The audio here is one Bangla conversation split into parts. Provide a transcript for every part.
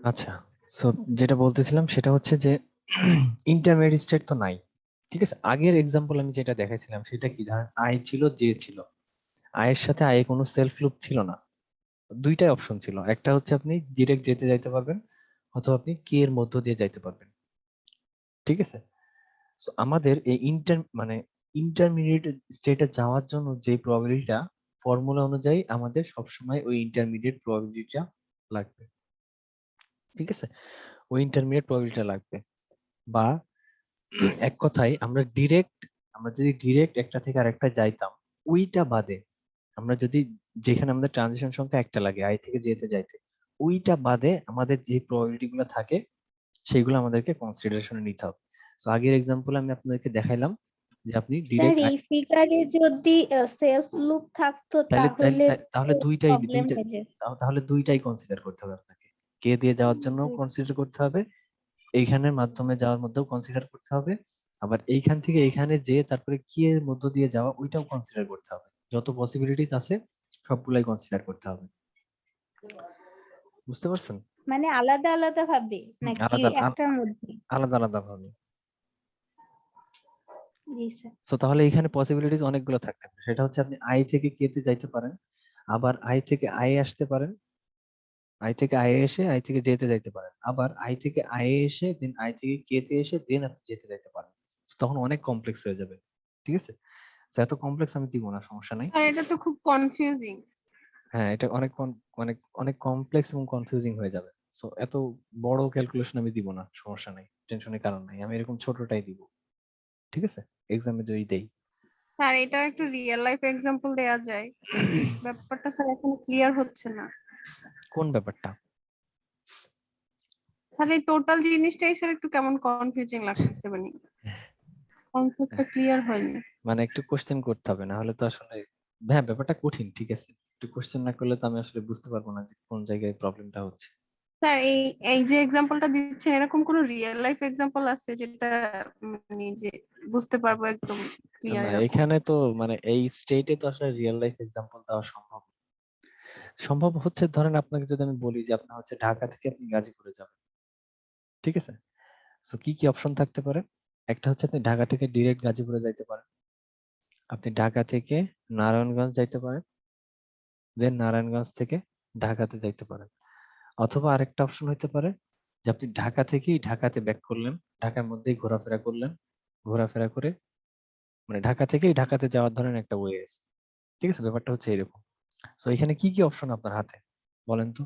আচ্ছা, সো যেটা বলতেছিলাম সেটা হচ্ছে যে ইন্টারমিডিয়েট স্টেট তো নাই। ঠিক আছে, আগের এক্সাম্পল আমি যেটা দেখাইছিলাম সেটা কি, ধরেন আই ছিল, জে ছিল, আয়ের সাথে আয়ে কোনো সেলফ লুপ ছিল না। দুইটাই অপশন ছিল, একটা হচ্ছে আপনি ডিরেক্ট যেতে যাইতে পারবেন, অথবা আপনি কে এর মধ্য দিয়ে যাইতে পারবেন। ঠিক আছে, সো আমাদের এই ইন্টারমিডিয়েট স্টেটে যাওয়ার জন্য যে প্রবাবিলিটিটা, ফর্মুলা অনুযায়ী আমাদের সবসময় ওই ইন্টারমিডিয়েট প্রবাবিলিটিটা লাগবে। ঠিক আছে, ওই ইন্টারমিডিয়েট প্রবাবিলিটিটা লাগবে। বা এক কথায় আমরা যদি ডিরেক্ট একটা থেকে আরেকটা যাইতাম, ওইটা বাদে আমরা যদি, যেখানে আমাদের ট্রানজিশন সংখ্যা একটা লাগে আই থেকে যেতে যাইতে, ওইটা বাদে আমাদের যে প্রবাবিলিটি গুলো থাকে সেগুলো আমাদেরকে কনসিডারেশনে নিতে হবে। তো আগের এক্সাম্পল আমি আপনাদেরকে দেখাইলাম যে আপনি স্যার ডিরেক্ট, এই ফিগারে যদি সেলফ লুপ থাকতো তাহলে তাহলে তো তাহলে দুইটাই প্রবলেম দুইটা হয়ে যেত। তাহলে দুইটাই কনসিডার করতে হবে আপনাকে। কে দিয়ে যাওয়ার জন্য কনসিডার করতে হবে, এইখানের মাধ্যমে যাওয়ার মধ্যেও কনসিডার করতে হবে, আবার এইখান থেকে এইখানে যে তারপরে কি এর মধ্য দিয়ে যাওয়া ওইটাও কনসিডার করতে হবে। যত পসিবিলিটিস আছে সবগুলাই কনসিডার করতে হবে। বুঝতে পারছেন? মানে আলাদা আলাদা ভাবে নাকি আলাদা একটার মধ্যে? আলাদা আলাদা ভাবে। জি স্যার। তো তাহলে এখানে পসিবিলিটিস অনেকগুলো থাকতে পারে, সেটা হচ্ছে আপনি আই থেকে কে তে যাইতে পারেন, আবার আই থেকে আই আসতে পারেন, আই থেকে আই এসে আই থেকে যেতে যাইতে পারেন, আবার আই থেকে আই এসে দেন আই থেকে কে তে এসে দেন আপনি যেতে যাইতে পারেন। So তখন অনেক কমপ্লেক্স হয়ে যাবে। ঠিক আছে, তো এত কমপ্লেক্স আমি দিব না, সমস্যা নাই। আর এটা তো খুব কনফিউজিং। হ্যাঁ, এটা অনেক অনেক কমপ্লেক্স এবং কনফিউজিং হয়ে যাবে। সো এত বড় ক্যালকুলেশন আমি দিব না, সমস্যা নাই, টেনশনের কারণ নাই, আমি এরকম ছোটটাই দিব। ঠিক আছে, এক্সামে যদি দেই। স্যার এটার একটা রিয়েল লাইফ এক্সাম্পল দেয়া যায়? ব্যাপারটা স্যার এখন ক্লিয়ার হচ্ছে না। কোন ব্যাপারটা? স্যার এই টোটাল জিনিসটাই স্যার একটু কেমন কনফিউজিং লাগতেছে, মানে কনসেপ্টটা ক্লিয়ার হয়নি। মানে একটু কোশ্চেন করতে হবে, না হলে তো আসলে, হ্যাঁ ব্যাপারটা কঠিন, ঠিক আছে, একটু কোশ্চেন না করলে তো আমি আসলে বুঝতে পারবো না যে কোন জায়গায় প্রবলেমটা হচ্ছে। স্যার এই এই যে এক্সাম্পলটা দিচ্ছেন, এরকম কোন রিয়েল লাইফ এক্সাম্পল আছে যেটা মানে যে বুঝতে পারবো একদম ক্লিয়ার না, এরকম? এখানে তো মানে এই স্টেটে তো আসলে রিয়েল লাইফ এক্সাম্পল দেওয়া সম্ভব সম্ভব হচ্ছে, ধরেন আপনাকে যদি আমি বলি যে আপনার হচ্ছে ঢাকা থেকে আপনি গাজীপুরে যাবেন। ঠিক আছে, সো কি কি অপশন থাকতে পারে? একটা হচ্ছে আপনি ঢাকা থেকে ডিরেক্ট গাজীপুরে যাইতে পারেন, আপনি ঢাকা থেকে নারায়ণগঞ্জ যাইতে পারেন, দেন নারায়ণগঞ্জ থেকে ঢাকাতে যাইতে পারেন। অথবা আরেকটা অপশন হইতে পারে যে আপনি ঢাকা থেকেই ঢাকাতে ব্যাক করলেন, ঢাকার মধ্যেই ঘোরাফেরা করলেন, ঘোরাফেরা করে মানে ঢাকা থেকেই ঢাকাতে যাওয়ার ধরেন একটা ওয়ে আছে। ঠিক আছে, ব্যাপারটা হচ্ছে এরকম। সো এখানে কি কি অপশন আপনার হাতে বলেন তো?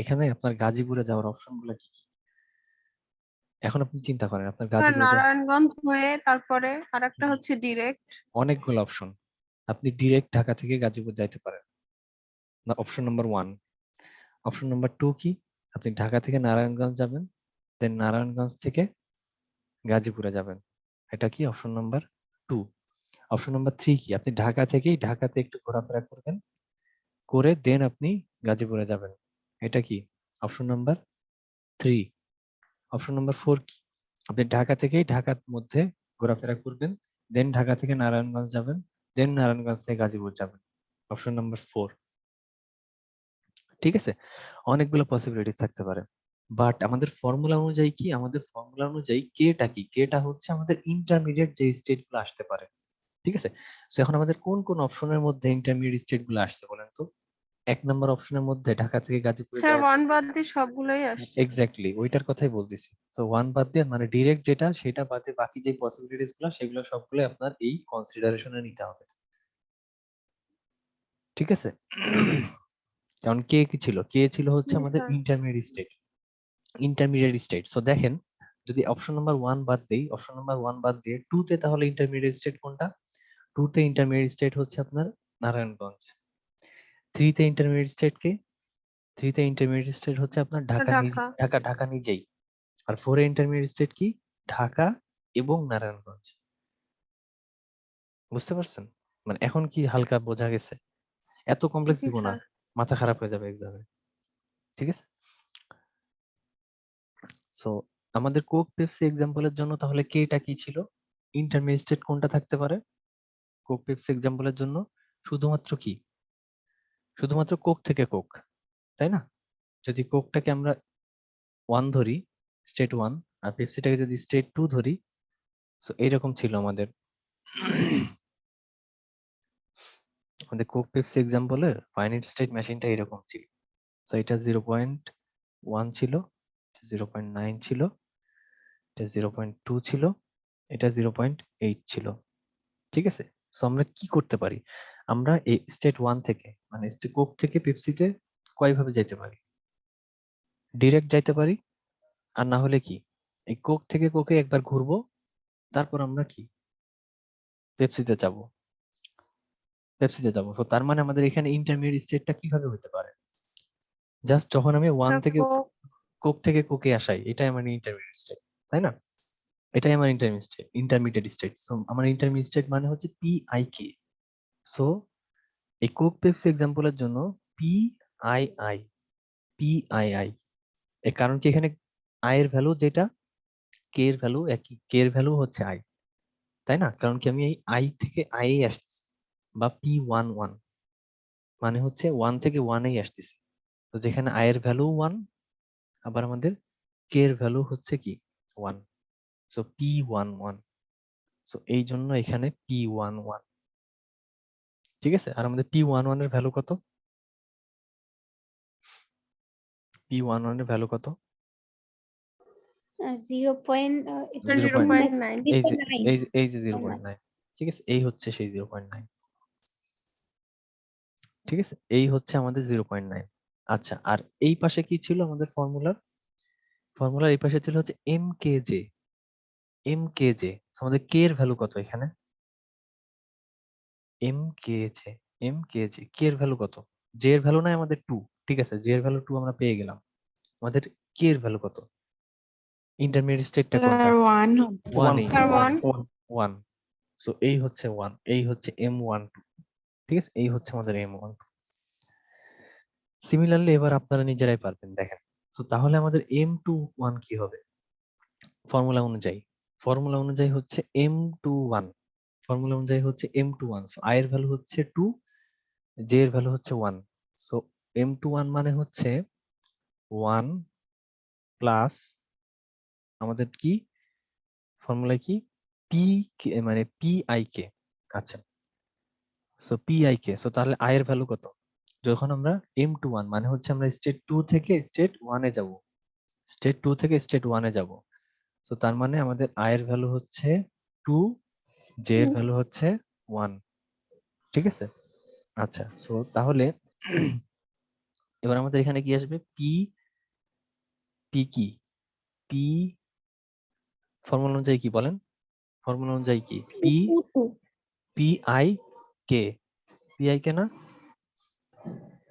এখানে আপনার গাজীপুরে যাওয়ার অপশন গুলো কি কি? এখন আপনি চিন্তা করেন আপনার স্যার গাজীপুরে নারায়ণগঞ্জ হয়ে তারপরে আরেকটা হচ্ছে ডিরেক্ট। অনেকগুলো অপশন। আপনি ডিরেক্ট ঢাকা থেকে গাজীপুর যাইতে পারেন, না option number one. Option number two কি, আপনি ঢাকা থেকে নারায়ণগঞ্জ যাবেন, দেন নারায়ণগঞ্জ থেকে গাজীপুরে যাবেন, এটা কি option number two. Option number three কি, আপনি ঢাকা থেকেই ঢাকাতে একটু ঘোরাফেরা করবেন, করে দেন আপনি গাজীপুরে যাবেন, এটা কি option number three. Option number four কি, আপনি ঢাকা থেকেই ঢাকার মধ্যে ঘোরাফেরা করবেন, দেন ঢাকা থেকে নারায়ণগঞ্জ যাবেন, দেন নারায়ণগঞ্জ থেকে গাজীপুর যাবেন, অপশন নাম্বার ফোর। ঠিক আছে, অনেকগুলো পসিবিলিটি থাকতে পারে। বাট আমাদের ফর্মুলা অনুযায়ী কি, আমাদের ফর্মুলা অনুযায়ী কেটা কি, কেটা হচ্ছে আমাদের ইন্টারমিডিয়েট যে স্টেট গুলো আসতে পারে। ঠিক আছে, তো এখন আমাদের কোন কোন অপশনের মধ্যে ইন্টারমিডিয়েট স্টেট গুলো আসছে বলেন তো? এক নম্বর অপশনের মধ্যে ঢাকা থেকে গাজীপুরে স্যার যাওয়ার ওয়ান জন্য, বাদ দিয়ে সবগুলোই আসছে। এক্স্যাক্টলি ওইটার কথাই বলতেছি। সো ওয়ান বাদ দিয়ে মানে ডিরেক্ট যেটা সেটা বাদে বাকি যে পসিবিলিটিস গুলো সেগুলো সবগুলো আপনার এই কনসিডারেশনে নিতে হবে। ঠিক আছে, কারণ কে কি ছিল, কে ছিল হচ্ছে জি আমাদের স্যার। Intermediate state. সো দেখেন, যদি অপশন নাম্বার ওয়ান বাদ দেই, অপশন নাম্বার ওয়ান বাদ দিয়ে টু তে, তাহলে ইন্টারমিডিয়েট স্টেট কোনটা? টু তে ইন্টারমিডিয়েট স্টেট হচ্ছে আপনার নারায়ণগঞ্জ। থ্রি তে ইন্টারমিডিয়েট স্টেট কে, থ্রি তে ইন্টারমিডিয়েট স্টেট হচ্ছে আপনার ঢাকা ঢাকা। ঢাকা নিজেই। আর ফোর এ ইন্টারমিডিয়েট স্টেট কি, ঢাকা এবং নারায়ণগঞ্জ। বুঝতে পারছেন? মানে এখন কি হালকা বোঝা গেছে? এত কমপ্লেক্স জি দিব না, স্যার। মাথা খারাপ হয়ে যাবে এক্সামে। ঠিক আছে, সো আমাদের কোক পেপসি এক্সাম্পলের জন্য তাহলে কেটা কি ছিল, ইন্টারমিডিয়েট স্টেট কোনটা থাকতে পারে কোক পেপসি এক্সাম্পলের জন্য? শুধুমাত্র কি, শুধুমাত্র কোক থেকে কোক, তাই না? যদি কোকটাকে আমরা 1 ধরি, স্টেট 1, আর পেপসিটাকে যদি স্টেট 2 ধরি, সো এইরকম ছিল আমাদের আমাদের কোক পেপসি এক্সাম্পলের ফাইনাইট স্টেট মেশিনটা এরকম ছিল। সো এটা 0.1 ছিল, 0.9 ছিল, এটা 0.2 ছিল, এটা 0.8 ছিল। ঠিক আছে? সো আমরা কি করতে পারি? আমরা এই স্টেট 1 থেকে মানে কোক থেকে পেপসিতে কয়ভাবে যাইতে পারি? ডিরেক্ট যাইতে পারি, আর না হলে কি এই কোক থেকে কোকে একবার ঘুরবো, তারপর আমরা কি পেপসিতে যাব। তো তার মানে আমাদের এখানে ইন্টারমিডিয়েট স্টেটটা কিভাবে হতে পারে? জাস্ট যখন আমি 1 স্যার থেকে কোক কোক থেকে কোকে আসাই, এটাই আমার ইন্টারমিডিয়েট স্টেট, তাই না? এটাই আমার ইন্টারমিডিয়েট স্টেট। সো আমার ইন্টারমিডিয়েট স্টেট মানে হচ্ছে PIK। সো এই কোক পেপসি এক্সাম্পলের জন্য PII, PII, এর কারণ কি এখানে আই এর ভ্যালু যেটা, কে এর ভ্যালু একই, কে এর ভ্যালু হচ্ছে আই, তাই না? কারণ কি আমি এই আই থেকে আই এ আসছি, বা P11 মানে হচ্ছে 1 থেকে 1 এই আসতেছি। তো যেখানে আই এর ভ্যালু 1, আবার আমাদের কে এর ভ্যালু হচ্ছে কি 1, সো P11। সো এই জন্য এখানে P11। ঠিক আছে? আর আমাদের P11 এর ভ্যালু কত? P11 এর ভ্যালু কত? 0.9 এই যে 0.9 এই যে 0.9। ঠিক আছে? এই হচ্ছে সেই 0.9। ঠিক আছে? এই হচ্ছে আমাদের 0.9। আচ্ছা, আর এই পাশে কি ছিল আমাদের ফর্মুলার এই পাশে ছিল হচ্ছে MKJ। MKJ, আমাদের কে এর ভ্যালু কত এখানে? MKJ, MKJ, কে এর ভ্যালু কত? জে এর ভ্যালু নাই আমাদের 2। ঠিক আছে, জে এর ভ্যালু 2 আমরা পেয়ে গেলাম। আমাদের কে এর ভ্যালু কত? ইন্টারমিডিয়েট স্টেটটা কোনটা? স্যার 1 1 এই স্যার 1 1। সো এই হচ্ছে 1, এই হচ্ছে M12। ঠিক আছে? এই হচ্ছে আমাদের M12। সিমিলারলি এবার আপনারা নিজেরাই পারবেন, দেখেন। তো তাহলে আমাদের M21 কি হবে? ফর্মুলা অনুযায়ী হচ্ছে M21। ফর্মুলা অনুযায়ী হচ্ছে M21। সো I এর ভ্যালু হচ্ছে 2, J এর ভ্যালু হচ্ছে 1। সো M21 মানে হচ্ছে 1 প্লাস আমাদের কি ফর্মুলায় কি P মানে PIK। আচ্ছা, সো PIK। সো তাহলে I এর ভ্যালু কত? যখন আমরা M21 মানে হচ্ছে আমরা স্টেট 2 থেকে স্টেট 1 এ যাব, স্টেট 2 থেকে স্টেট 1 এ যাব। সো তার মানে আমাদের I এর ভ্যালু হচ্ছে 2, J এর ভ্যালু হচ্ছে 1। ঠিক আছে? আচ্ছা, সো তাহলে এবার আমাদের এখানে কি আসবে? P কি? P ফর্মুলা অনুযায়ী কি বলেন? ফর্মুলা অনুযায়ী কি? PIK, PIK না?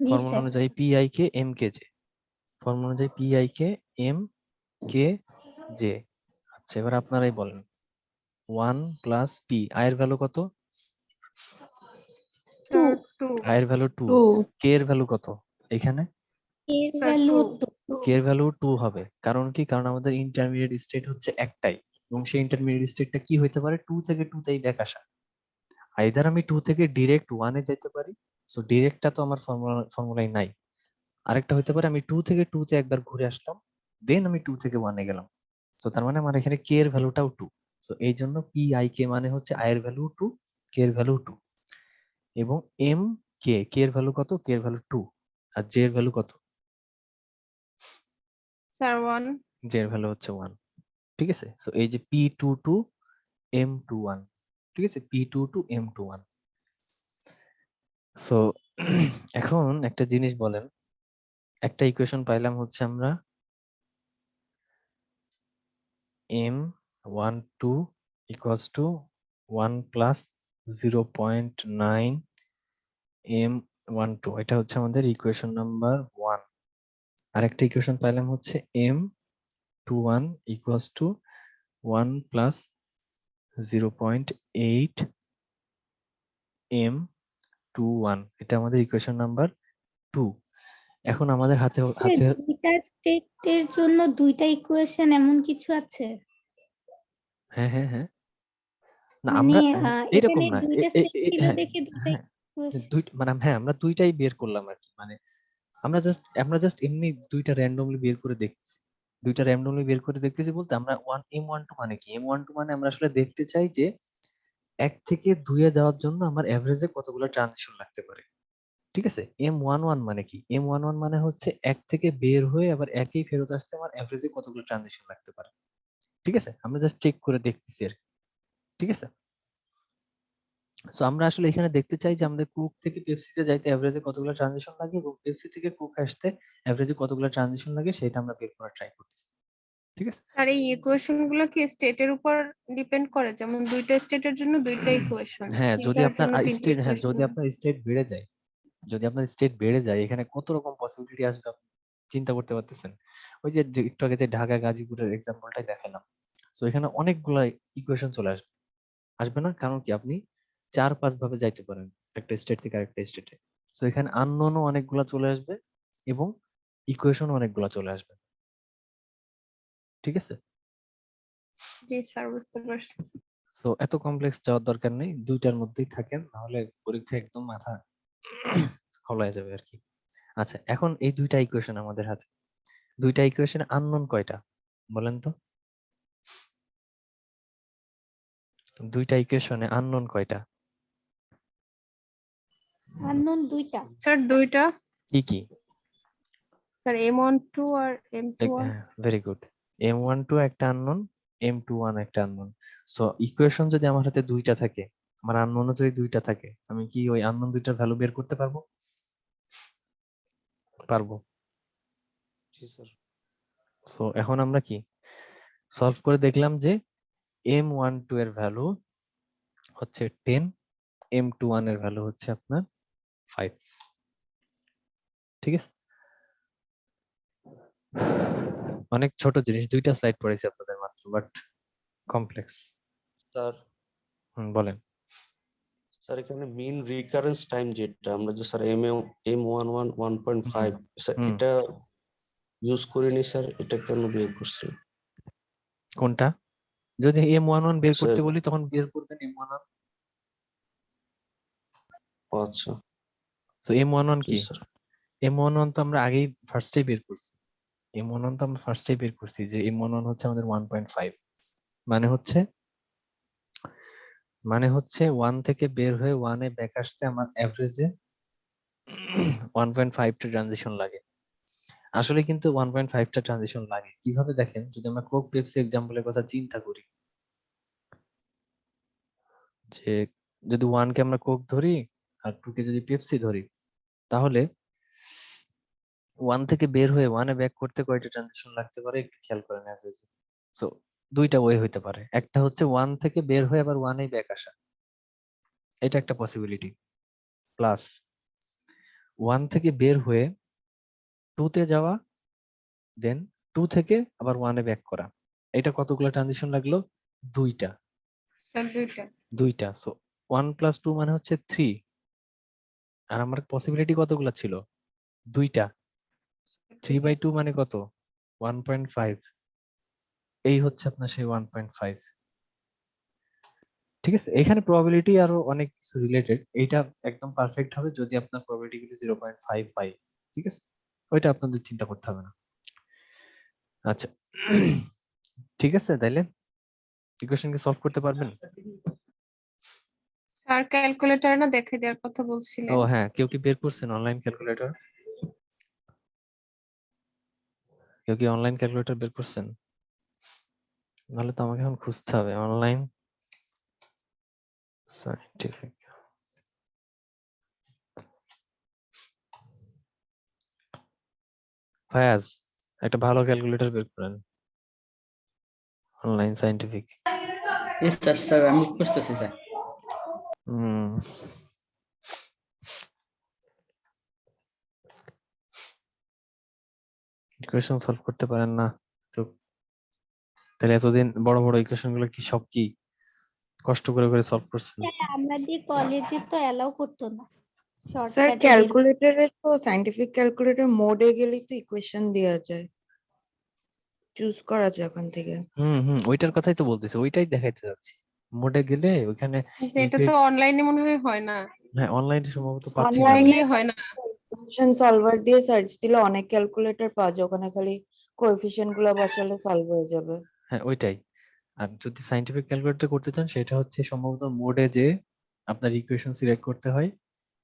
জি ফর্মুলা স্যার। অনুযায়ী PIK MKJ, ফর্মুলা অনুযায়ী PIK MKJ। আচ্ছা, এবার আপনারাই বলেন 1 প্লাস P, I এর ভ্যালু কত? স্যার 2 I এর ভ্যালু 2, K এর ভ্যালু কত এখানে? এর স্যার ভ্যালু 2 K এর ভ্যালু 2 হবে। কারণ কি? কারণ আমাদের ইন্টারমিডিয়েট স্টেট হচ্ছে একটাই, এবং সেই ইন্টারমিডিয়েট স্টেটটা কি হইতে পারে? 2 থেকে 2 তেই ব্যাক আসা। আইদার আমি 2 থেকে ডিরেক্ট 1 এ যেতে পারি, সো ডিরেক্টটা তো আমার ফর্মুলায় নাই। আরেকটা হইতে পারে আমি 2 থেকে 2 তে একবার ঘুরে আসলাম, দেন আমি 2 থেকে 1 এ গেলাম। সো তার মানে আমার এখানে কে এর ভ্যালুটাও 2। সো এই জন্য PIK মানে হচ্ছে I এর ভ্যালু 2, কে এর ভ্যালু 2। এবং কে এর ভ্যালু কত? কে এর ভ্যালু 2। আর জে এর ভ্যালু কত? স্যার 1 জে এর ভ্যালু হচ্ছে 1। ঠিক আছে? সো এই যে P22 M21। ঠিক আছে? P22 M21। সো এখন একটা জিনিস বলেন, একটা ইকুয়েশন পাইলাম হচ্ছে আমরা M12 equals to 1 plus 0.9 M12, এটা হচ্ছে আমাদের ইকুয়েশন নাম্বার 1। আরেকটা ইকুয়েশন পাইলাম হচ্ছে M21 equals to 1 plus 0.8 M21, এটা আমাদের ইকুয়েশন নাম্বার 2। এখন আমাদের হাতে স্যার দুইটা স্টেটের জন্য দুইটা ইকুয়েশন এমন কিছু আছে? হ্যাঁ হ্যাঁ হ্যাঁ, না মানে আমরা এখানে এরকম না, দুইটা স্টেট ছিল হ্যাঁ দেখে দুইটা হ্যাঁ ইকুয়েশন মানে হ্যাঁ আমরা দুইটাই বের করলাম আর কি, মানে আমরা জাস্ট এমনি দুইটা র্যান্ডমলি বের করে দেখছি। দুইটা র্যান্ডমলি বের করে দেখতেছি বলতে আমরা M12 মানে কি, M12 মানে আমরা আসলে দেখতে চাই যে 1 থেকে 2 এ যাওয়ার জন্য আমার এভারেজে কতগুলো ট্রানজিশন লাগতে পারে। ঠিক আছে, M11 মানে কি, M11 মানে হচ্ছে 1 থেকে বের হয়ে আবার একই ফেরত আসতে আমার এভারেজে কতগুলো ট্রানজিশন লাগতে পারে। ঠিক আছে, আমরা জাস্ট চেক করে দেখতেছি আর কি। ঠিক আছে, সো আমরা আসলে এখানে দেখতে চাই যে আমাদের কোক থেকে পেপসিতে যাইতে এভারেজে কতগুলো ট্রানজিশন লাগে এবং পেপসি থেকে কোক আসতে এভারেজে কতগুলো ট্রানজিশন লাগে সেটা আমরা বের করার ট্রাই করতেছি। ঠিক আছে, আর এই ইকুয়েশন গুলো কি স্টেটের উপর ডিপেন্ড করে, যেমন দুইটা স্টেটের জন্য দুইটা ইকুয়েশন, হ্যাঁ যদি তিনটার আপনার জন্য তিনটা স্টেট, হ্যাঁ ইকুয়েশন। যদি আপনার স্টেট বেড়ে যায়, যদি আপনার স্টেট বেড়ে যায় এখানে কত রকম পসিবিলিটি আসবে আপনি চিন্তা করতে পারতেছেন। ওই যে একটু আগে যে ঢাকা গাজীপুরের এক্সাম্পলটাই দেখালাম, সো এখানে অনেকগুলা ইকুয়েশন চলে আসবে, আসবে না? কারণ কি আপনি 4-5 ভাবে যাইতে পারেন একটা স্টেট থেকে আরেকটা স্টেটে। সো এখানে আননোনও অনেকগুলা চলে আসবে এবং ইকুয়েশন অনেকগুলা চলে আসবে। ঠিক আছে, জি স্যার, বুঝতে পারছি। সো এত কমপ্লেক্স যাওয়ার দরকার নেই, দুইটার মধ্যেই থাকেন, নাহলে পরীক্ষা একদম মাথা হলায় যাবে আর কি। আচ্ছা এখন এই দুইটা ইকুয়েশন আমাদের হাতে, দুইটা ইকুয়েশনে আননোন কয়টা বলেন তো? দুইটা ইকুয়েশনে আননোন কয়টা? আননোন দুইটা। স্যার দুইটা, কি কি? স্যার M12 আর M21। ভেরি গুড, M12 একটা আননোন, M21 একটা আননোন। সো ইকুয়েশন যদি আমার হাতে দুইটা থাকে, আমার আননোনও যদি দুইটা থাকে, আমি কি ওই আননোন দুইটার ভ্যালু বের করতে পারবো? পারবো। জি স্যার। সো এখন আমরা কি সলভ করে দেখলাম যে M12 এর ভ্যালু হচ্ছে 10, M21 এর ভ্যালু হচ্ছে আপনার 5। ঠিক আছে, অনেক ছোট জিনিস, দুইটা স্লাইড পড়েছি আপনাদের মাত্র, বাট কমপ্লেক্স। স্যার বলেন। স্যার এখানে মিন রিকারেন্স টাইম যেটা আমরা যে স্যার M11 1.5 স্যার হুম। এটা ইউজ করিনি স্যার, এটা কেন বের করছেন? কোনটা? যদি M11 বের করতে স্যার বলি তখন বের করবেন M11। আচ্ছা সো M11 জি কি? স্যার। M11 তো আমরা আগেই ফার্স্টেই বের করছি। M11 তো আমরা ফার্স্টেই বের করছি যে M11 হচ্ছে আমাদের 1.5, মানে হচ্ছে 1 থেকে বের হয়ে 1 এ ব্যাক আসতে আমার এভারেজে 1.5 টা ট্রানজিশন লাগে। আসলে কিন্তু 1.5 টা ট্রানজিশন লাগে কিভাবে দেখেন, যদি আমরা কোক পেপসি এক্সাম্পলের কথা চিন্তা করি, যে যদি 1 কে আমরা কোক ধরি আর 2 কে যদি পেপসি ধরি, তাহলে 1 থেকে বের হয়ে 1 এ ব্যাক করতে কয়টা ট্রানজিশন লাগতে পারে একটু খেয়াল করেন এভারেজে। সো দুইটা ওয়ে হইতে পারে, একটা হচ্ছে 1 থেকে বের হয়ে আবার 1 এ ব্যাক আসা, এটা একটা পসিবিলিটি, প্লাস 1 থেকে বের হয়ে 2 তে যাওয়া, দেন 2 থেকে আবার 1 এ ব্যাক করা। এটা কতগুলো ট্রানজিশন লাগলো? দুইটা। স্যার দুইটা। দুইটা, সো 1 প্লাস 2 মানে হচ্ছে 3, আর আমার পসিবিলিটি কতগুলো ছিল? দুইটা। 3/2 মানে কত? 1.5। এই হচ্ছে আপনার সেই 1.5। ঠিক আছে, এখানে প্রবাবিলিটি আরো অনেক কিছু রিলেটেড, এইটা একদম পারফেক্ট হবে যদি আপনার প্রবাবিলিটি গুলো 0.5 হয়। ঠিক আছে, ওইটা আপনাদের চিন্তা করতে হবে না। আচ্ছা ঠিক আছে, তাইলে ইকুয়েশন কি সলভ করতে পারবেন? স্যার ক্যালকুলেটর না দেখে দেওয়ার কথা ও বলছিলেন। হ্যাঁ, কেউ কি বের করছেন অনলাইন ক্যালকুলেটর? কেউ কি অনলাইন ক্যালকুলেটর বের করছেন? নাহলে তো আমাকে এখন খুঁজতে হবে অনলাইন সায়েন্টিফিক। ফায়াজ, একটা ভালো ক্যালকুলেটর বের করেন online scientific. Yes sir, sir আমি বুঝতেছি স্যার। হুম, ইকুয়েশন সলভ করতে পারেন না তো? তাহলে এতদিন বড় বড় ইকুয়েশন গুলো কি সব কি কষ্ট করে করে সলভ করছেন? আমাদের কলেজে তো অ্যালাউ করতো না স্যার শর্টকাটে। ক্যালকুলেটরে তো সায়েন্টিফিক ক্যালকুলেটর মোডে গেলেই তো ইকুয়েশন দেওয়া যায়, চুজ করা যায় ওখান থেকে। ওইটার কথাই তো বলতেছি, ওইটাই দেখাইতে যাচ্ছি। মোডে গেলে ওখানে কিন্তু এটা তো অনলাইনে মনে হয় না, হ্যাঁ অনলাইনে সম্ভবত পাচ্ছি না Online আমি। অনলাইনে হয় না। ইকুয়েশন সলভার দিয়ে সার্চ দিলে অনেক ক্যালকুলেটর পাওয়া যায়, ওখানে খালি কোএফিসিয়েন্ট গুলো বসালে সলভ হয়ে যাবে। হ্যাঁ ওইটাই। আর যদি সাইন্টিফিক ক্যালকুলেটর করতে চান সেটা হচ্ছে সম্ভবত মোডে যে আপনার ইকুয়েশন সিলেক্ট করতে হয়,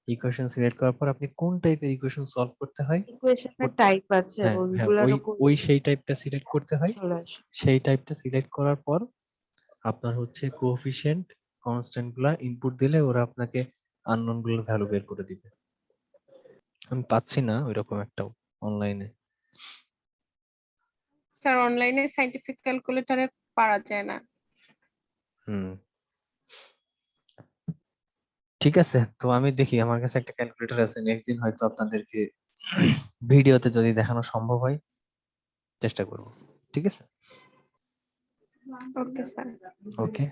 ইকুয়েশন সিলেক্ট করার পর আপনি কোন টাইপের ইকুয়েশন সলভ করতে হয় ইকুয়েশনের ওটা- টাইপ আছে, হ্যাঁ হ্যাঁ ওইগুলোর ওই উপর ওই সেই টাইপটা সিলেক্ট করতে হয়। চলে আসে। সেই টাইপটা সিলেক্ট করার পর আপনার হচ্ছে কোএফিসিয়েন্ট কনস্ট্যান্ট গুলা ইনপুট দিলে ওরা আপনাকে আননোন গুলোর ভ্যালু বের করে দিবে। আমি পাচ্ছি না ওইরকম একটাও অনলাইনে। স্যার অনলাইনে সাইন্টিফিক ক্যালকুলেটরে পারা যায় না। হুম ঠিক আছে, তো আমি দেখি আমার কাছে একটা ক্যালকুলেটর আছে, নেক্সট দিন হয়তো আপনাদেরকে ভিডিওতে যদি দেখানো সম্ভব হয় চেষ্টা করব। ঠিক আছে, ওকে স্যার। ওকে।